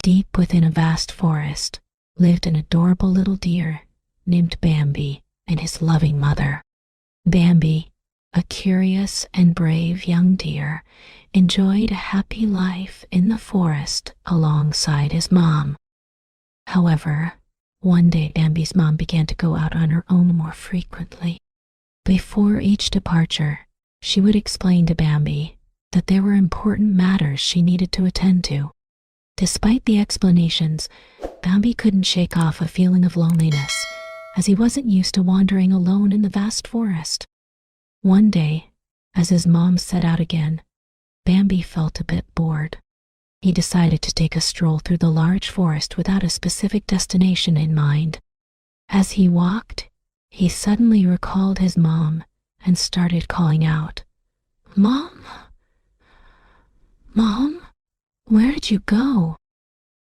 Deep within a vast forest lived an adorable little deer named Bambi and his loving mother. Bambi, a curious and brave young deer, enjoyed a happy life in the forest alongside his mom. However, one day Bambi's mom began to go out on her own more frequently. Before each departure, she would explain to Bambi that there were important matters she needed to attend to. Despite the explanations, Bambi couldn't shake off a feeling of loneliness, as he wasn't used to wandering alone in the vast forest. One day, as his mom set out again, Bambi felt a bit bored. He decided to take a stroll through the large forest without a specific destination in mind. As he walked, he suddenly recalled his mom and started calling out, "Mom? Mom? Where did you go?"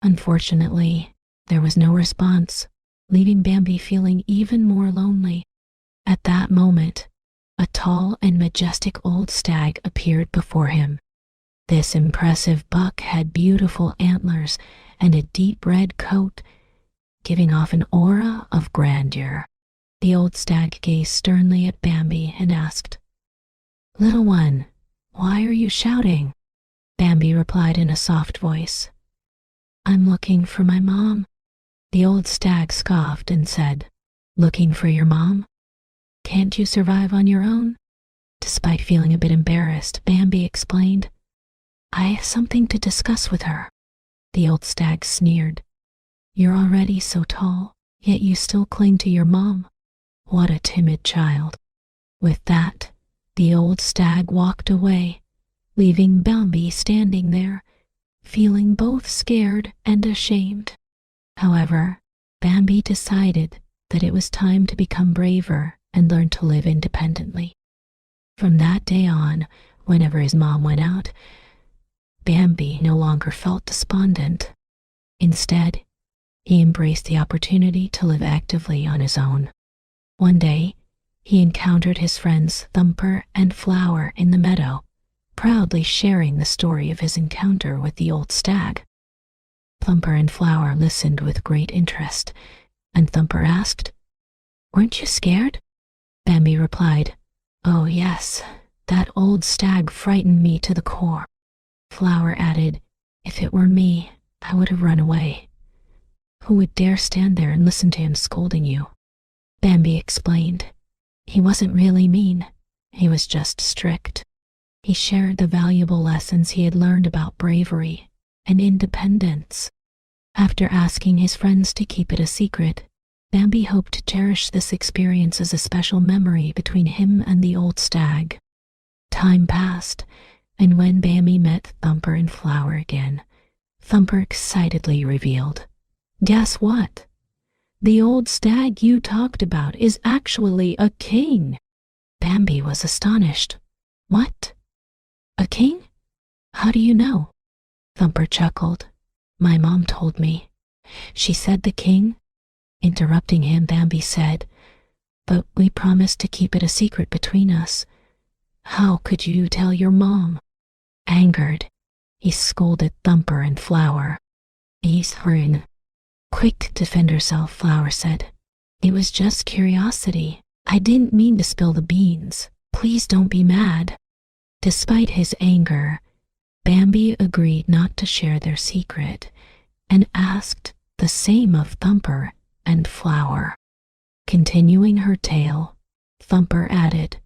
Unfortunately, there was no response, leaving Bambi feeling even more lonely. At that moment, a tall and majestic old stag appeared before him. This impressive buck had beautiful antlers and a deep red coat, giving off an aura of grandeur. The old stag gazed sternly at Bambi and asked, "Little one, why are you shouting?" Bambi replied in a soft voice, "I'm looking for my mom." The old stag scoffed and said, "Looking for your mom? Can't you survive on your own?" Despite feeling a bit embarrassed, Bambi explained, "I have something to discuss with her." The old stag sneered, "You're already so tall, yet you still cling to your mom. What a timid child." With that, the old stag walked away, leaving Bambi standing there, feeling both scared and ashamed. However, Bambi decided that it was time to become braver and learn to live independently. From that day on, whenever his mom went out, Bambi no longer felt despondent. Instead, he embraced the opportunity to live actively on his own. One day, he encountered his friends Thumper and Flower in the meadow, proudly sharing the story of his encounter with the old stag. Thumper and Flower listened with great interest, and Thumper asked, "Weren't you scared?" Bambi replied, "Oh yes, that old stag frightened me to the core." Flower added, "If it were me, I would have run away. Who would dare stand there and listen to him scolding you?" Bambi explained, "He wasn't really mean, he was just strict." He shared the valuable lessons he had learned about bravery and independence. After asking his friends to keep it a secret, Bambi hoped to cherish this experience as a special memory between him and the old stag. Time passed, and when Bambi met Thumper and Flower again, Thumper excitedly revealed, "Guess what? The old stag you talked about is actually a king." Bambi was astonished. "What? A king? How do you know?" Thumper chuckled. "My mom told me. She said the king." Interrupting him, Bambi said, "But we promised to keep it a secret between us. How could you tell your mom?" Angered, he scolded Thumper and Flower. "He's hurrying." Quick to defend herself, Flower said, "It was just curiosity. I didn't mean to spill the beans. Please don't be mad." Despite his anger, Bambi agreed not to share their secret and asked the same of Thumper and Flower. Continuing her tale, Thumper added,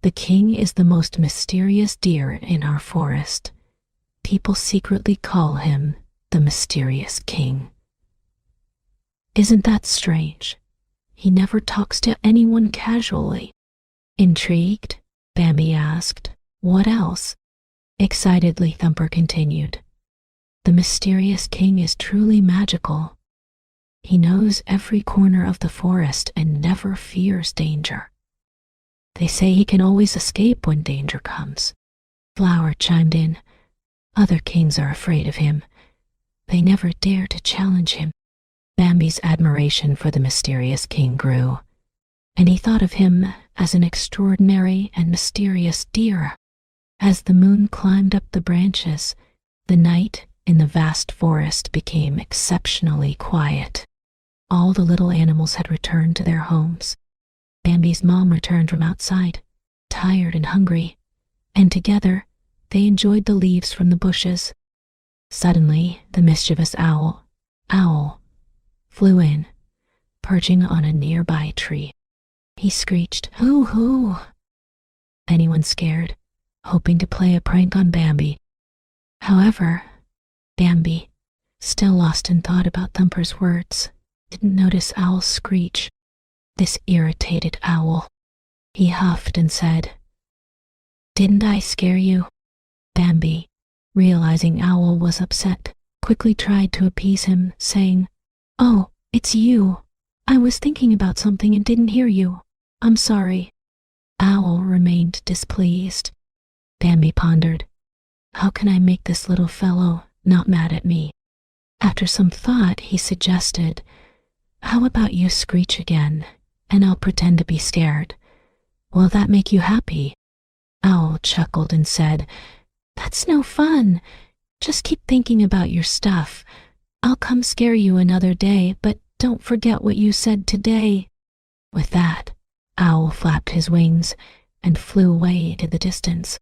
"The king is the most mysterious deer in our forest. People secretly call him the Mysterious King. Isn't that strange? He never talks to anyone casually." Intrigued, Bambi asked, "What else?" Excitedly, Thumper continued, "The Mysterious King is truly magical. He knows every corner of the forest and never fears danger. They say he can always escape when danger comes." Flower chimed in, "Other kings are afraid of him. They never dare to challenge him." Bambi's admiration for the mysterious king grew, and he thought of him as an extraordinary and mysterious deer. As the moon climbed up the branches, the night in the vast forest became exceptionally quiet. All the little animals had returned to their homes. Bambi's mom returned from outside, tired and hungry, and together they enjoyed the leaves from the bushes. Suddenly, the mischievous owl, flew in, perching on a nearby tree. He screeched, "Hoo hoo!" Anyone scared, hoping to play a prank on Bambi. However, Bambi, still lost in thought about Thumper's words, didn't notice Owl's screech. This irritated Owl. He huffed and said, "Didn't I scare you?" Bambi, realizing Owl was upset, quickly tried to appease him, saying, "Oh, it's you. I was thinking about something and didn't hear you. I'm sorry." Owl remained displeased. Bambi pondered, "How can I make this little fellow not mad at me?" After some thought, he suggested, "How about you screech again, and I'll pretend to be scared. Will that make you happy?" Owl chuckled and said, "That's no fun. Just keep thinking about your stuff. I'll come scare you another day, but don't forget what you said today." With that, Owl flapped his wings and flew away into the distance.